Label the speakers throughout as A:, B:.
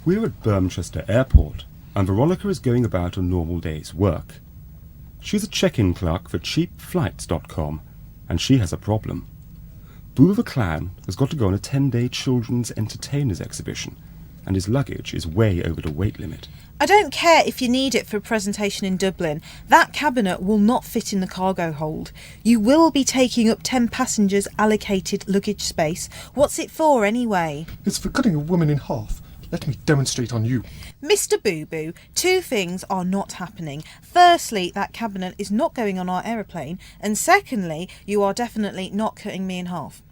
A: We're at Bermchester Airport, and Veronica is going about a normal day's work. She's a check-in clerk for cheapflights.com, and she has a problem. Boo the Clown has got to go on a 10-day children's entertainers exhibition, and his luggage is way over the weight limit.
B: I don't care if you need it for a presentation in Dublin. That cabinet will not fit in the cargo hold. You will be taking up 10 passengers' allocated luggage space. What's it for anyway?
C: It's for cutting a woman in half. Let me demonstrate on you.
B: Mr. Boo Boo, two things are not happening. Firstly, that cabinet is not going on our aeroplane, and secondly, you are definitely not cutting me in half.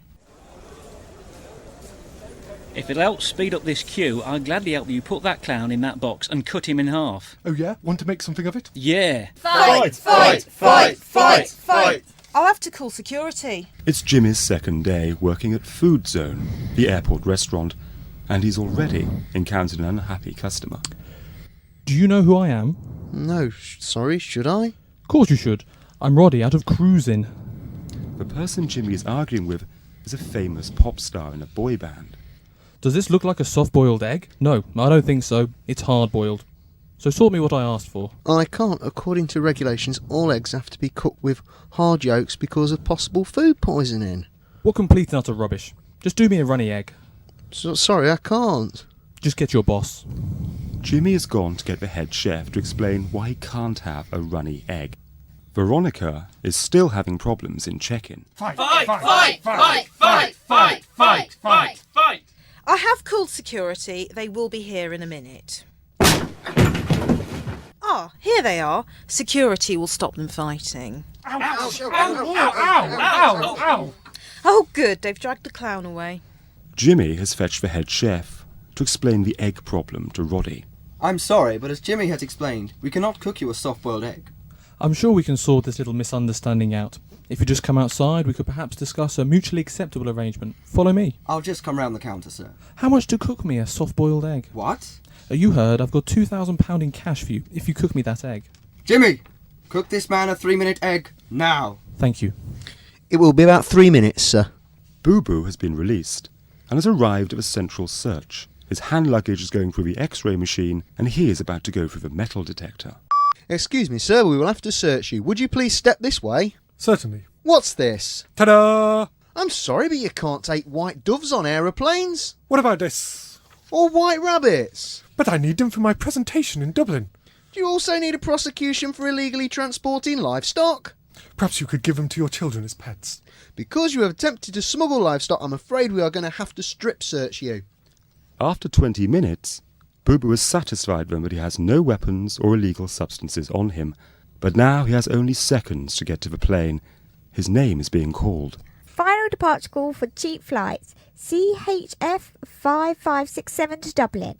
D: If it'll help speed up this queue, I'll gladly help you put that clown in that box and cut him in half.
C: Oh yeah? Want to make something of it?
D: Yeah.
E: Fight! Fight! Fight! Fight! Fight!
B: I'll have to call security.
A: It's Jimmy's second day working at Food Zone, the airport restaurant, and he's already encountered an unhappy customer.
F: Do you know who I am?
G: No, sorry, should I?
F: Of course you should. I'm Roddy out of Cruisin'.
A: The person Jimmy is arguing with is a famous pop star in a boy band.
F: Does this look like a soft-boiled egg? No, I don't think so. It's hard-boiled. So sort me what I asked for.
G: I can't. According to regulations, all eggs have to be cooked with hard yolks because of possible food poisoning.
F: What complete and utter rubbish. Just do me a runny egg.
G: Sorry, I can't.
F: Just get your boss.
A: Jimmy has gone to get the head chef to explain why he can't have a runny egg. Veronica is still having problems in check-in.
E: Fight! Fight! Fight! Fight! Fight! Fight! Fight! Fight! Fight!
B: I have called security. They will be here in a minute. Ah, here they are. Security will stop them fighting.
E: Ow! Ow! Ow! Ow! Ow!
B: Oh, good. They've dragged the clown away.
A: Jimmy has fetched the head chef to explain the egg problem to Roddy.
H: I'm sorry, but as Jimmy has explained, we cannot cook you a soft-boiled egg.
F: I'm sure we can sort this little misunderstanding out. If you just come outside, we could perhaps discuss a mutually acceptable arrangement. Follow me.
H: I'll just come round the counter, sir.
F: How much to cook me a soft-boiled egg?
H: What?
F: You heard, I've got £2,000 in cash for you, if you cook me that egg.
H: Jimmy! Cook this man a 3-minute egg, now!
F: Thank you.
G: It will be about 3 minutes, sir.
A: Boo Boo has been released and has arrived at a central search. His hand luggage is going through the X-ray machine, and he is about to go through the metal detector.
G: Excuse me, sir, we will have to search you. Would you please step this way?
C: Certainly.
G: What's this?
C: Ta-da!
G: I'm sorry, but you can't take white doves on aeroplanes.
C: What about this?
G: Or white rabbits.
C: But I need them for my presentation in Dublin.
G: Do you also need a prosecution for illegally transporting livestock?
C: Perhaps you could give them to your children as pets.
G: Because you have attempted to smuggle livestock, I'm afraid we are going to have to strip search you.
A: After 20 minutes, Boo Boo has satisfied them that he has no weapons or illegal substances on him, but now he has only seconds to get to the plane. His name is being called.
I: Final departure call for cheap flights, CHF 5567 to Dublin.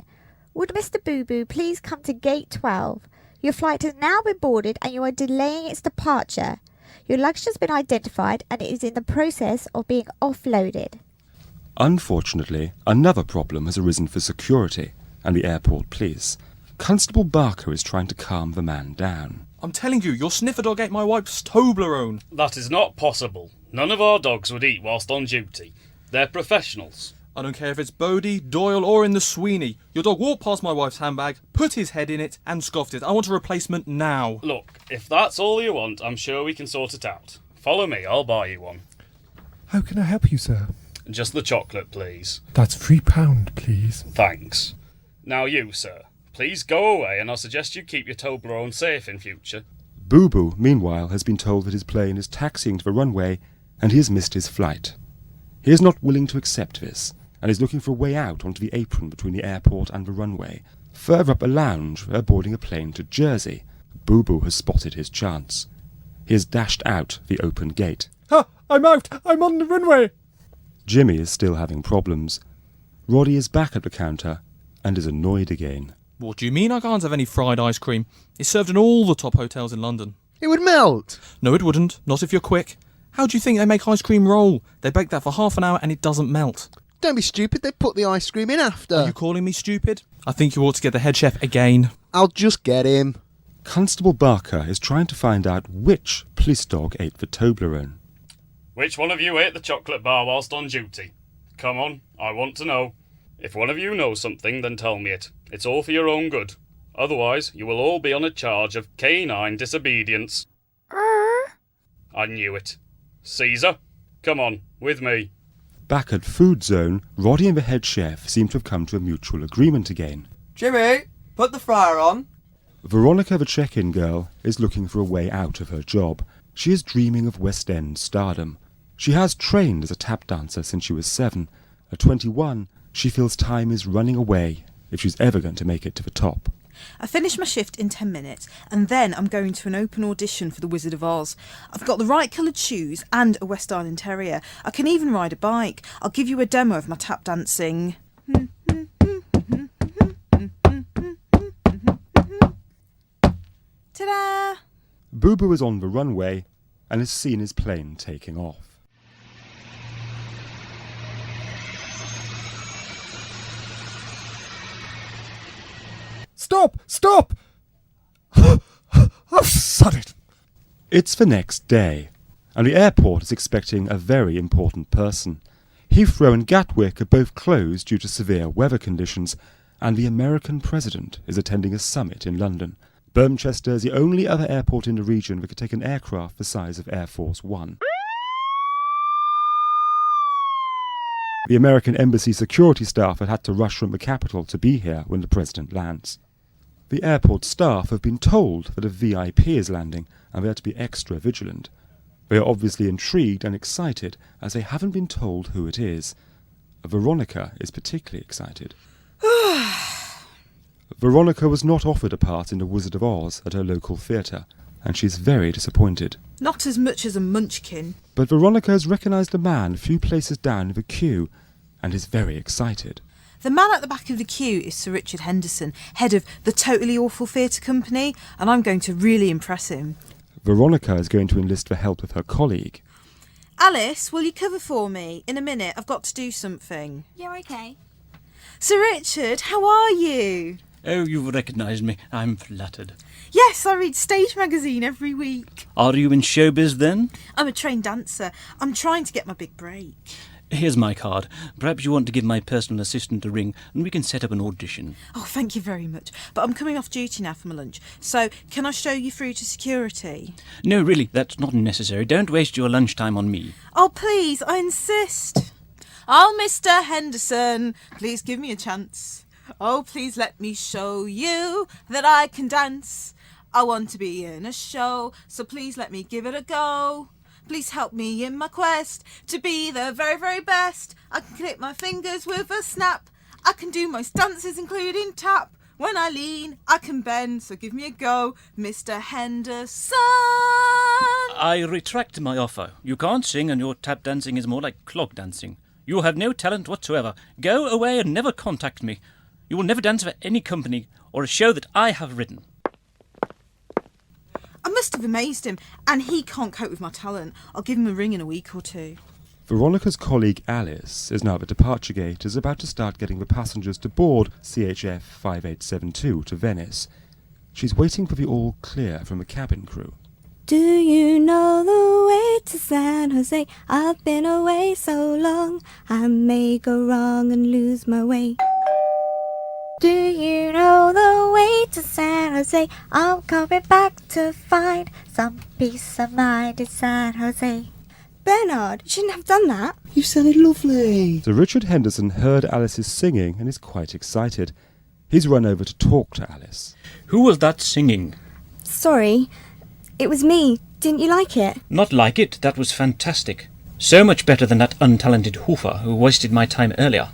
I: Would Mr. Boo Boo please come to gate 12? Your flight has now been boarded and you are delaying its departure. Your luggage has been identified and it is in the process of being offloaded.
A: Unfortunately, another problem has arisen for security and the airport police. Constable Barker is trying to calm the man down.
F: I'm telling you, your sniffer dog ate my wife's Toblerone.
J: That is not possible. None of our dogs would eat whilst on duty. They're professionals.
F: I don't care if it's Bodie, Doyle or in the Sweeney. Your dog walked past my wife's handbag, put his head in it and scoffed it. I want a replacement now.
J: Look, if that's all you want, I'm sure we can sort it out. Follow me, I'll buy you one.
C: How can I help you, sir?
J: Just the chocolate, please.
C: That's £3, please.
J: Thanks. Now you, sir. Please go away and I suggest you keep your Toblerone safe in future.
A: Boo Boo, meanwhile, has been told that his plane is taxiing to the runway and he has missed his flight. He is not willing to accept this and is looking for a way out onto the apron between the airport and the runway. Further up a lounge, they're boarding a plane to Jersey. Boo Boo has spotted his chance. He has dashed out the open gate.
C: Ha! I'm out! I'm on the runway!
A: Jimmy is still having problems. Roddy is back at the counter and is annoyed again.
F: What do you mean I can't have any fried ice cream? It's served in all the top hotels in London.
G: It would melt.
F: No, it wouldn't. Not if you're quick. How do you think they make ice cream roll? They bake that for half an hour and it doesn't melt.
G: Don't be stupid, they put the ice cream in after.
F: Are you calling me stupid? I think you ought to get the head chef again.
G: I'll just get him.
A: Constable Barker is trying to find out which police dog ate the Toblerone.
J: Which one of you ate the chocolate bar whilst on duty? Come on, I want to know. If one of you knows something, then tell me it. It's all for your own good. Otherwise, you will all be on a charge of canine disobedience. I knew it. Caesar, come on, with me.
A: Back at Food Zone, Roddy and the head chef seem to have come to a mutual agreement again.
H: Jimmy, put the fryer on.
A: Veronica, the check-in girl, is looking for a way out of her job. She is dreaming of West End stardom. She has trained as a tap dancer since she was 7. At 21, she feels time is running away if she's ever going to make it to the top.
B: I finish my shift in 10 minutes and then I'm going to an open audition for The Wizard of Oz. I've got the right coloured shoes and a West Island Terrier. I can even ride a bike. I'll give you a demo of my tap dancing. Ta-da!
A: Boo Boo is on the runway and has seen his plane taking off.
C: Stop! Stop! I've said it!
A: It's the next day, and the airport is expecting a very important person. Heathrow and Gatwick are both closed due to severe weather conditions, and the American president is attending a summit in London. Birmchester is the only other airport in the region that could take an aircraft the size of Air Force One. The American embassy security staff had to rush from the capital to be here when the president lands. The airport staff have been told that a VIP is landing and they are to be extra vigilant. They are obviously intrigued and excited as they haven't been told who it is. Veronica is particularly excited. Veronica was not offered a part in The Wizard of Oz at her local theatre, and she's very disappointed.
B: Not as much as a munchkin.
A: But Veronica has recognised a man a few places down in the queue and is very excited.
B: The man at the back of the queue is Sir Richard Henderson, head of the Totally Awful Theatre Company, and I'm going to really impress him.
A: Veronica is going to enlist the help of her colleague.
B: Alice, will you cover for me? In a minute, I've got to do something.
I: Yeah, okay.
B: Sir Richard, how are you?
D: Oh, you've recognised me. I'm flattered.
B: Yes, I read Stage Magazine every week.
D: Are you in showbiz then?
B: I'm a trained dancer. I'm trying to get my big break.
D: Here's my card. Perhaps you want to give my personal assistant a ring and we can set up an audition.
B: Oh, thank you very much. But I'm coming off duty now for my lunch. So, can I show you through to security?
D: No, really, that's not necessary. Don't waste your lunchtime on me.
B: Oh, please, I insist. Oh, Mr. Henderson, please give me a chance. Oh, please let me show you that I can dance. I want to be in a show, so please let me give it a go. Please help me in my quest to be the very, very best. I can click my fingers with a snap. I can do most dances, including tap. When I lean, I can bend, so give me a go, Mr. Henderson.
D: I retract my offer. You can't sing and your tap dancing is more like clog dancing. You have no talent whatsoever. Go away and never contact me. You will never dance for any company or a show that I have written.
B: I must have amazed him, and he can't cope with my talent. I'll give him a ring in a week or two.
A: Veronica's colleague Alice is now at the departure gate, is about to start getting the passengers to board CHF 5872 to Venice. She's waiting for the all clear from the cabin crew.
I: Do you know the way to San Jose? I've been away so long, I may go wrong and lose my way. Do you know the way to San Jose? I'm coming back to find some peace of mind in San Jose. Bernard, you shouldn't have done that.
G: You sounded lovely.
A: Sir Richard Henderson heard Alice's singing and is quite excited. He's run over to talk to Alice.
D: Who was that singing?
I: Sorry, it was me. Didn't you like it?
D: Not like it. That was fantastic. So much better than that untalented hoofer who wasted my time earlier.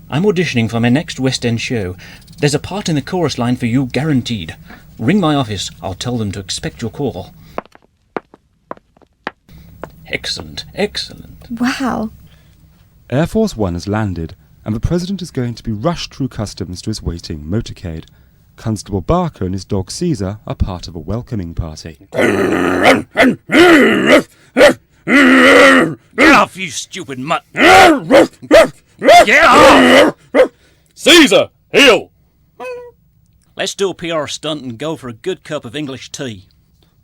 D: I'm auditioning for my next West End show. There's a part in the chorus line for you guaranteed. Ring my office. I'll tell them to expect your call. Excellent, excellent.
I: Wow.
A: Air Force One has landed, and the President is going to be rushed through customs to his waiting motorcade. Constable Barker and his dog Caesar are part of a welcoming party.
D: Get off, you stupid mutt! Get off!
J: Caesar, heel!
D: Let's do a PR stunt and go for a good cup of English tea.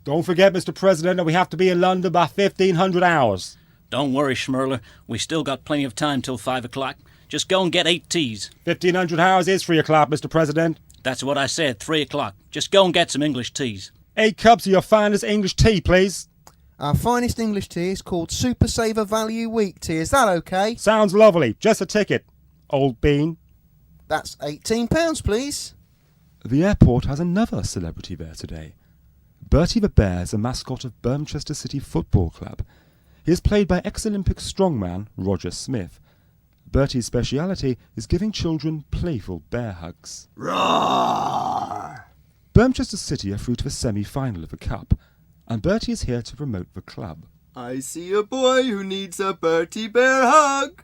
A: Don't forget, Mr. President, that we have to be in London by 1500 hours.
D: Don't worry, Schmerler. We still got plenty of time till 5 o'clock. Just go and get 8 teas.
A: 1500 hours is 3 o'clock, Mr. President.
D: That's what I said, 3 o'clock. Just go and get some English teas.
A: 8 cups of your finest English tea, please.
G: Our finest English tea is called Super Saver Value Week tea. Is that okay?
A: Sounds lovely. Just a ticket, old bean.
G: That's £18, please.
A: The airport has another celebrity there today. Bertie the Bear is a mascot of Bermchester City Football Club. He is played by ex-Olympic strongman Roger Smith. Bertie's speciality is giving children playful bear hugs.
H: Roar!
A: Bermchester City are through to the semi-final of the Cup, and Bertie is here to promote the club.
H: I see a boy who needs a Bertie Bear hug.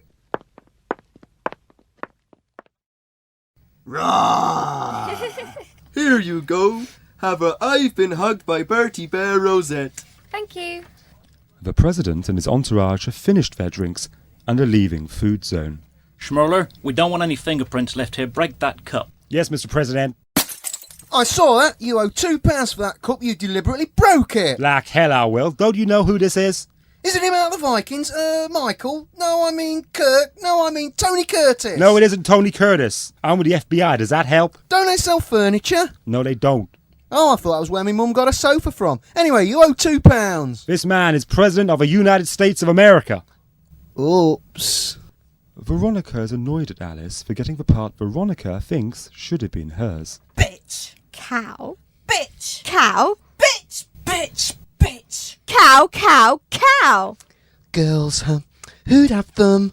H: Roar! Here you go. Have a I've been hugged by Bertie Bear rosette.
I: Thank you.
A: The President and his entourage have finished their drinks and are leaving Food Zone.
D: Schmerler, we don't want any fingerprints left here. Break that cup.
A: Yes, Mr. President.
G: I saw that. You owe £2 for that cup. You deliberately broke it.
A: Like hell I will. Don't you know who this is?
G: Is it him out of the Vikings? Michael? No, I mean Kirk. No, I mean Tony Curtis.
A: No, it isn't Tony Curtis. I'm with the FBI. Does that help?
G: Don't they sell furniture?
A: No, they don't.
G: Oh, I thought that was where my mum got a sofa from. Anyway, you owe £2.
A: This man is President of the United States of America.
G: Oops.
A: Veronica is annoyed at Alice for getting the part Veronica thinks should have been hers.
B: Bitch.
I: Cow.
B: Bitch.
I: Cow.
B: Bitch. Bitch. Bitch.
I: Cow, cow, cow.
G: Girls, who'd have them?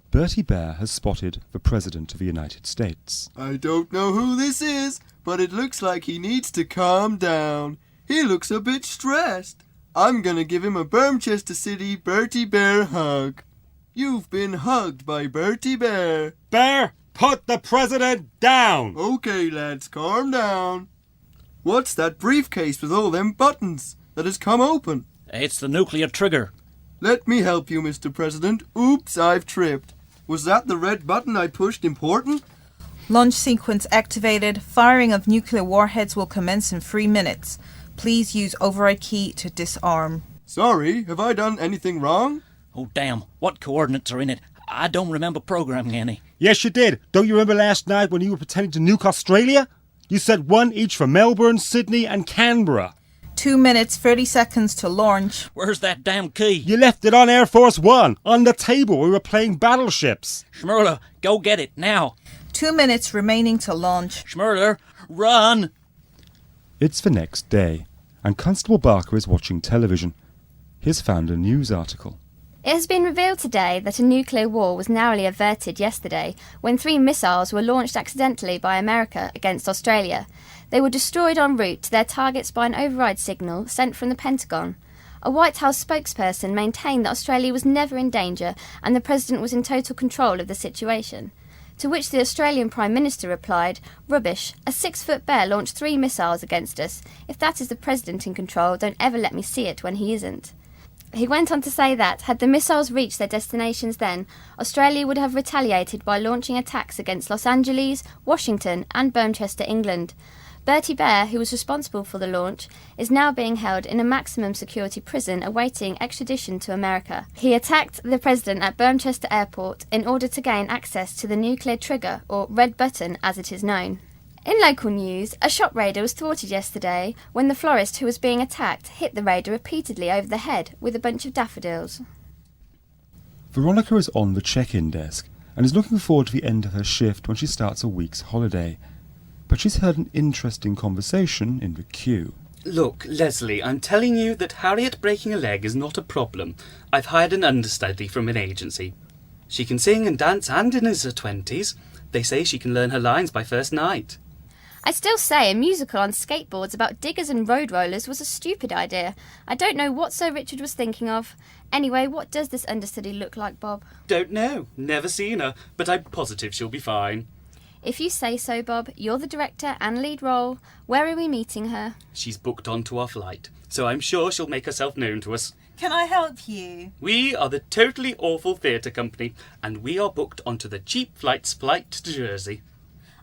A: Bertie Bear has spotted the President of the United States.
H: I don't know who this is, but it looks like he needs to calm down. He looks a bit stressed. I'm gonna give him a Bermchester City Bertie Bear hug. You've been hugged by Bertie Bear.
A: Bear, put the President down!
H: Okay, lads, calm down. What's that briefcase with all them buttons that has come open?
D: It's the nuclear trigger.
H: Let me help you, Mr. President. Oops, I've tripped. Was that the red button I pushed important?
B: Launch sequence activated. Firing of nuclear warheads will commence in 3 minutes. Please use override key to disarm.
H: Sorry, have I done anything wrong?
D: Oh, damn. What coordinates are in it? I don't remember programming any.
A: Yes, you did. Don't you remember last night when you were pretending to nuke Australia? You said 1 each for Melbourne, Sydney and Canberra.
B: 2 minutes, 30 seconds to launch.
D: Where's that damn key?
A: You left it on Air Force One, on the table. We were playing battleships.
D: Schmerler, go get it, now.
B: 2 minutes remaining to launch.
D: Schmerler, run!
A: It's the next day, and Constable Barker is watching television. He's found a news article.
K: It has been revealed today that a nuclear war was narrowly averted yesterday when 3 missiles were launched accidentally by America against Australia. They were destroyed en route to their targets by an override signal sent from the Pentagon. A White House spokesperson maintained that Australia was never in danger and the President was in total control of the situation. To which the Australian Prime Minister replied, "Rubbish, a 6-foot bear launched 3 missiles against us. If that is the President in control, don't ever let me see it when he isn't." He went on to say that, had the missiles reached their destinations then, Australia would have retaliated by launching attacks against Los Angeles, Washington and Bermchester, England. Bertie Bear, who was responsible for the launch, is now being held in a maximum security prison awaiting extradition to America. He attacked the President at Bermchester Airport in order to gain access to the nuclear trigger, or red button as it is known. In local news, a shop raider was thwarted yesterday when the florist who was being attacked hit the raider repeatedly over the head with a bunch of daffodils.
A: Veronica is on the check-in desk and is looking forward to the end of her shift when she starts a week's holiday. But she's heard an interesting conversation in the queue.
J: Look, Leslie, I'm telling you that Harriet breaking a leg is not a problem. I've hired an understudy from an agency. She can sing and dance and in her 20s. They say she can learn her lines by first night.
K: I still say a musical on skateboards about diggers and road rollers was a stupid idea. I don't know what Sir Richard was thinking of. Anyway, what does this understudy look like, Bob?
J: Don't know. Never seen her, but I'm positive she'll be fine.
K: If you say so, Bob. You're the director and lead role. Where are we meeting her?
J: She's booked onto our flight, so I'm sure she'll make herself known to us.
B: Can I help you?
J: We are the Totally Awful Theatre Company, and we are booked onto the Cheap Flight's flight to Jersey.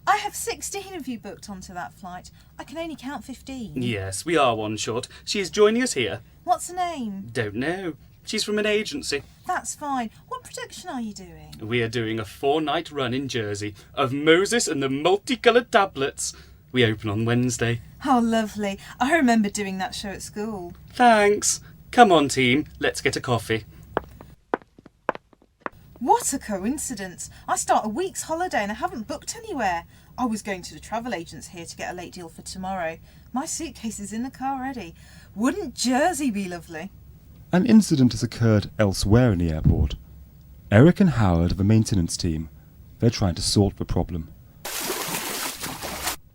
B: I have 16 of you booked onto that flight. I can only count 15.
J: Yes, we are one short. She is joining us here.
B: What's her name?
J: Don't know. She's from an agency.
B: That's fine. What production are you doing?
J: We are doing a 4-night run in Jersey of Moses and the Multicoloured Tablets. We open on Wednesday.
B: Oh, lovely. I remember doing that show at school.
J: Thanks. Come on, team. Let's get a coffee.
B: What a coincidence. I start a week's holiday and I haven't booked anywhere. I was going to the travel agents here to get a late deal for tomorrow. My suitcase is in the car ready. Wouldn't Jersey be lovely?
A: An incident has occurred elsewhere in the airport. Eric and Howard have a maintenance team. They're trying to sort the problem.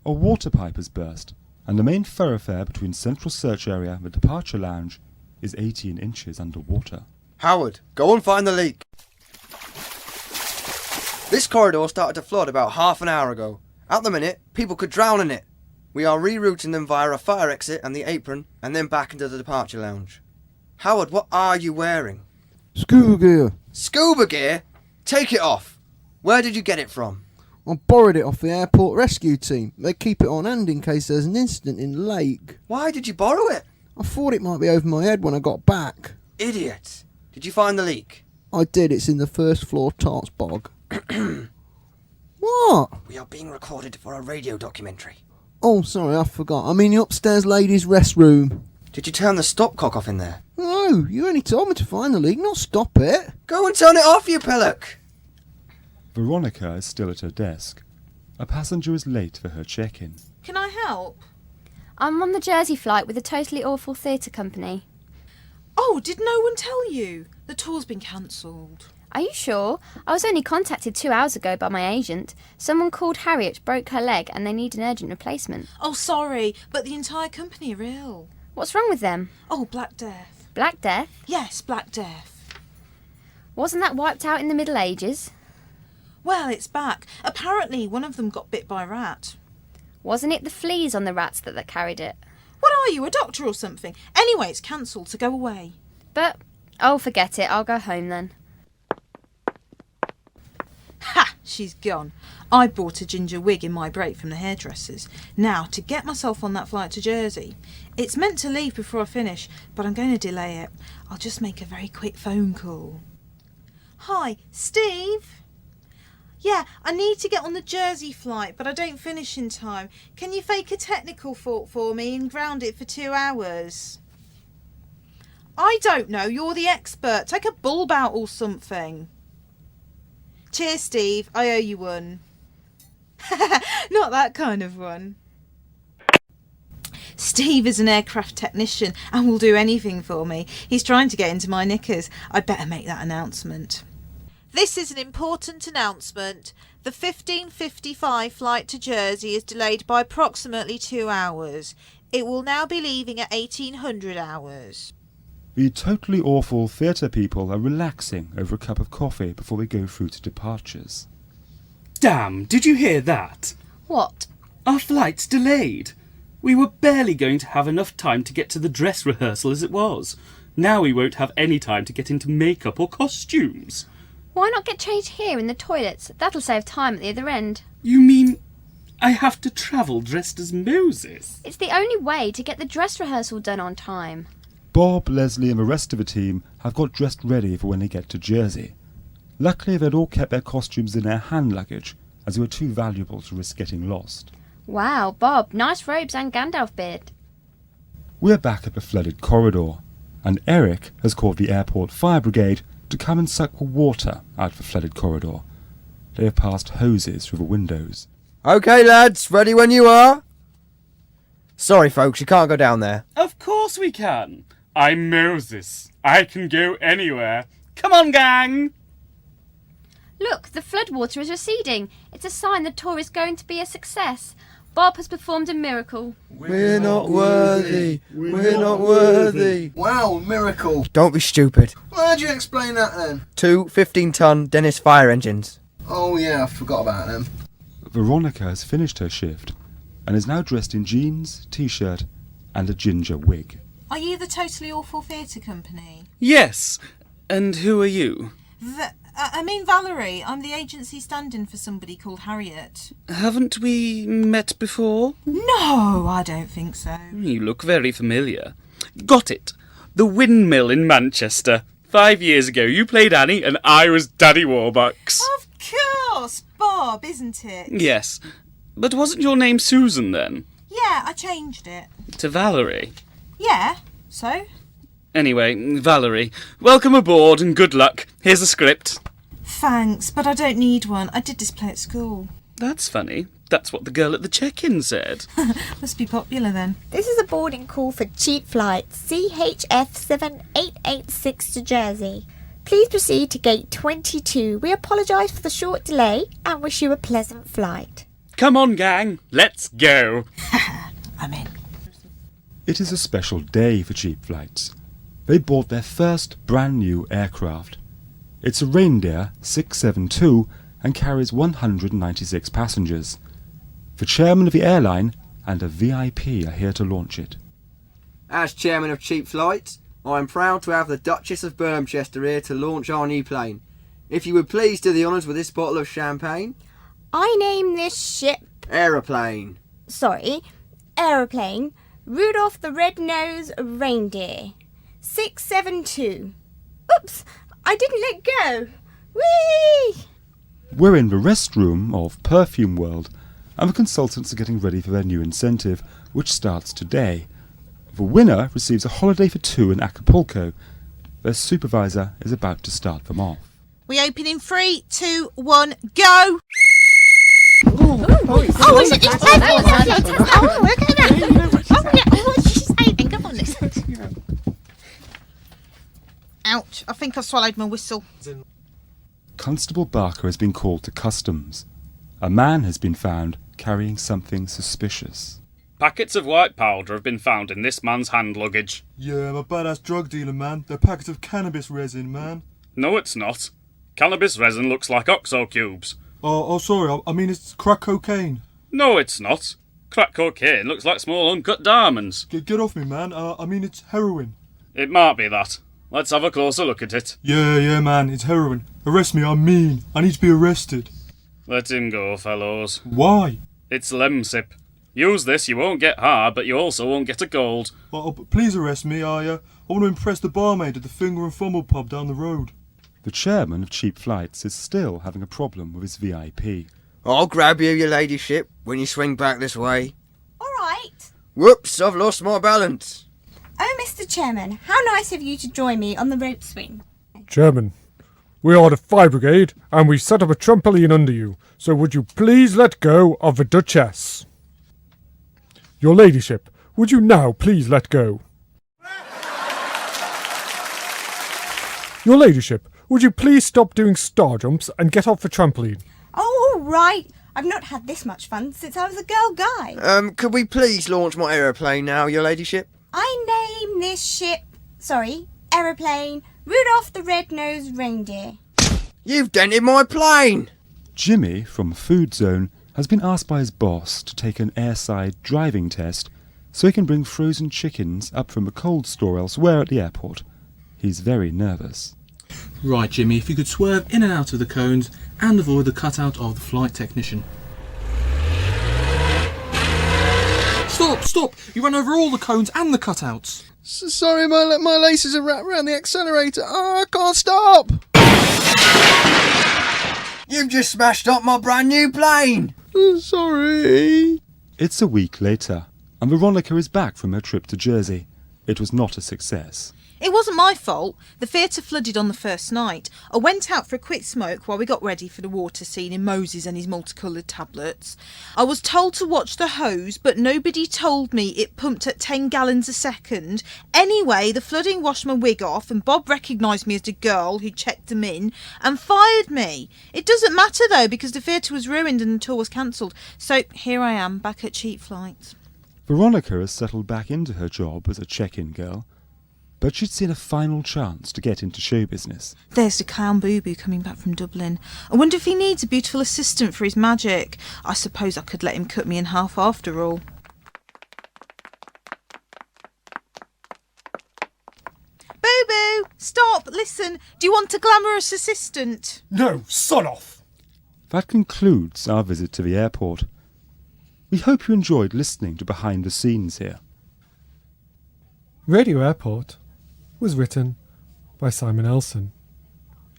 A: A water pipe has burst, and the main thoroughfare between Central Search Area and the Departure Lounge is 18 inches underwater.
H: Howard, go and find the leak. This corridor started to flood about half an hour ago. At the minute, people could drown in it. We are rerouting them via a fire exit and the apron, and then back into the departure lounge. Howard, what are you wearing?
G: Scuba gear.
H: Scuba gear? Take it off. Where did you get it from?
G: I borrowed it off the airport rescue team. They keep it on hand in case there's an incident in the lake.
H: Why did you borrow it?
G: I thought it might be over my head when I got back.
H: Idiot. Did you find the leak?
G: I did. It's in the first floor tarts bog. What?
H: We are being recorded for a radio documentary.
G: Oh, sorry, I forgot. I'm in the upstairs ladies' restroom.
H: Did you turn the stopcock off in there?
G: No, you only told me to find the leak, not stop it.
H: Go and turn it off, you pillock!
A: Veronica is still at her desk. A passenger is late for her check-in.
B: Can I help?
K: I'm on the Jersey flight with a Totally Awful Theatre Company.
B: Oh, did no one tell you? The tour's been cancelled.
K: Are you sure? I was only contacted 2 hours ago by my agent. Someone called Harriet, broke her leg, and they need an urgent replacement.
B: Oh, sorry, but the entire company are ill.
K: What's wrong with them?
B: Oh, Black Death.
K: Black Death?
B: Yes, Black Death.
K: Wasn't that wiped out in the Middle Ages?
B: Well, it's back. Apparently, one of them got bit by a rat.
K: Wasn't it the fleas on the rats that carried it?
B: What are you, a doctor or something? Anyway, it's cancelled, so go away.
K: But, oh, forget it. I'll go home then.
B: Ha! She's gone. I bought a ginger wig in my break from the hairdressers. Now, to get myself on that flight to Jersey. It's meant to leave before I finish, but I'm going to delay it. I'll just make a very quick phone call. Hi, Steve? Yeah, I need to get on the Jersey flight, but I don't finish in time. Can you fake a technical fault for me and ground it for 2 hours? I don't know, you're the expert. Take a bulb out or something. Cheers, Steve. I owe you one. Not that kind of one. Steve is an aircraft technician and will do anything for me. He's trying to get into my knickers. I'd better make that announcement. This is an important announcement. The 15:55 flight to Jersey is delayed by approximately 2 hours. It will now be leaving at 1800 hours.
A: The Totally Awful theatre people are relaxing over a cup of coffee before they go through to departures.
J: Damn, did you hear that?
K: What?
J: Our flight's delayed. We were barely going to have enough time to get to the dress rehearsal as it was. Now we won't have any time to get into makeup or costumes.
K: Why not get changed here in the toilets? That'll save time at the other end.
J: You mean I have to travel dressed as Moses?
K: It's the only way to get the dress rehearsal done on time.
A: Bob, Leslie and the rest of the team have got dressed ready for when they get to Jersey. Luckily they'd all kept their costumes in their hand luggage, as they were too valuable to risk getting lost.
K: Wow, Bob, nice robes and Gandalf beard.
A: We're back at the flooded corridor, and Eric has called the airport fire brigade to come and suck the water out of the flooded corridor. They have passed hoses through the windows.
H: Okay, lads, ready when you are? Sorry, folks, you can't go down there.
J: Of course we can. I'm Moses. I can go anywhere. Come on, gang!
K: Look, the floodwater is receding. It's a sign the tour is going to be a success. Bob has performed a miracle.
H: We're not worthy. We're not worthy.
G: Wow, miracle.
H: Don't be stupid.
G: Why'd you explain that then?
H: 2 15-ton Dennis fire engines.
G: Oh yeah, I forgot about them.
A: Veronica has finished her shift and is now dressed in jeans, t-shirt and a ginger wig.
B: Are you the Totally Awful Theatre Company?
J: Yes. And who are you?
B: I mean Valerie. I'm the agency stand-in for somebody called Harriet.
J: Haven't we met before?
B: No, I don't think so.
J: You look very familiar. Got it. The windmill in Manchester. 5 years ago, you played Annie and I was Daddy Warbucks.
B: Of course, Bob, isn't it?
J: Yes. But wasn't your name Susan then?
B: Yeah, I changed it.
J: To Valerie?
B: Yeah, so?
J: Anyway, Valerie, welcome aboard and good luck. Here's a script.
B: Thanks, but I don't need one. I did this play at school.
J: That's funny. That's what the girl at the check-in said.
B: Must be popular then.
I: This is a boarding call for cheap flights, CHF 7886 to Jersey. Please proceed to gate 22. We apologise for the short delay and wish you a pleasant flight.
J: Come on, gang. Let's go.
B: I'm in.
A: It is a special day for cheap flights. They bought their first brand new aircraft. It's a Reindeer 672 and carries 196 passengers. The chairman of the airline and a VIP are here to launch it.
L: As chairman of Cheap Flights, I am proud to have the Duchess of Bermchester here to launch our new plane. If you would please do the honours with this bottle of champagne.
I: I name this ship...
L: Aeroplane.
I: Sorry, aeroplane. Rudolph the Red-Nosed Reindeer. 672. Oops, I didn't let go. Whee!
A: We're in the restroom of Perfume World, and the consultants are getting ready for their new incentive, which starts today. The winner receives a holiday for 2 in Acapulco. Their supervisor is about to start them off.
B: We open in 3, 2, 1, go!
I: Is it? It's
B: Ouch, I think I've swallowed my whistle.
A: Constable Barker has been called to customs. A man has been found carrying something suspicious.
J: Packets of white powder have been found in this man's hand luggage.
C: Yeah, I'm a badass drug dealer, man. They're packets of cannabis resin, man.
J: No, it's not. Cannabis resin looks like OXO cubes.
C: Oh, sorry. I mean, it's crack cocaine.
J: No, it's not. Crack cocaine looks like small uncut diamonds.
C: Get off me, man. I mean, it's heroin.
J: It might be that. Let's have a closer look at it.
C: Yeah, man. It's heroin. Arrest me. I'm mean. I need to be arrested.
J: Let him go, fellows.
C: Why?
J: It's Lemsip. Use this, you won't get hard, but you also won't get a cold.
C: Please arrest me. I want to impress the barmaid at the Finger and Fumble pub down the road.
A: The chairman of Cheap Flights is still having a problem with his VIP.
L: I'll grab you, your ladyship, when you swing back this way.
I: all right.
L: Whoops, I've lost my balance.
I: Oh, Mr. Chairman, how nice of you to join me on the rope swing.
C: Chairman, we are the Fire Brigade, and we've set up a trampoline under you, so would you please let go of the Duchess? Your ladyship, would you now please let go? Your ladyship, would you please stop doing star jumps and get off the trampoline?
I: Oh, all right. I've not had this much fun since I was a girl guy.
L: Could we please launch my aeroplane now, your ladyship?
I: I name this ship... Sorry, aeroplane... Rudolph the Red-Nosed Reindeer.
L: You've dented my plane!
A: Jimmy, from Food Zone, has been asked by his boss to take an airside driving test so he can bring frozen chickens up from a cold store elsewhere at the airport. He's very nervous.
F: Right, Jimmy, if you could swerve in and out of the cones and avoid the cutout of the flight technician. Stop! You ran over all the cones and the cutouts.
G: Sorry, my laces are wrapped around the accelerator. Oh, I can't stop.
L: You've just smashed up my brand new plane!
G: Sorry.
A: It's a week later, and Veronica is back from her trip to Jersey. It was not a success.
B: It wasn't my fault. The theatre flooded on the first night. I went out for a quick smoke while we got ready for the water scene in Moses and his multicoloured tablets. I was told to watch the hose, but nobody told me it pumped at 10 gallons a second. Anyway, the flooding washed my wig off and Bob recognised me as the girl who checked them in and fired me. It doesn't matter though, because the theatre was ruined and the tour was cancelled. So here I am, back at Cheap Flights.
A: Veronica has settled back into her job as a check-in girl, but she'd seen a final chance to get into show business.
B: There's the clown Boo-Boo coming back from Dublin. I wonder if he needs a beautiful assistant for his magic. I suppose I could let him cut me in half after all. Boo-Boo! Stop! Listen! Do you want a glamorous assistant?
C: No, son off!
A: That concludes our visit to the airport. We hope you enjoyed listening to behind the scenes here.
C: Radio Airport was written by Simon Elson.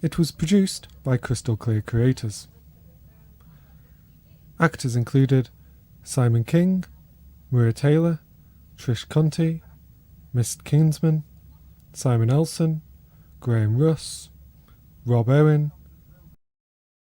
C: It was produced by Crystal Clear Creators. Actors included Simon King, Maria Taylor, Trish Conti, Mist Kingsman, Simon Elson, Graham Russ, Rob Owen,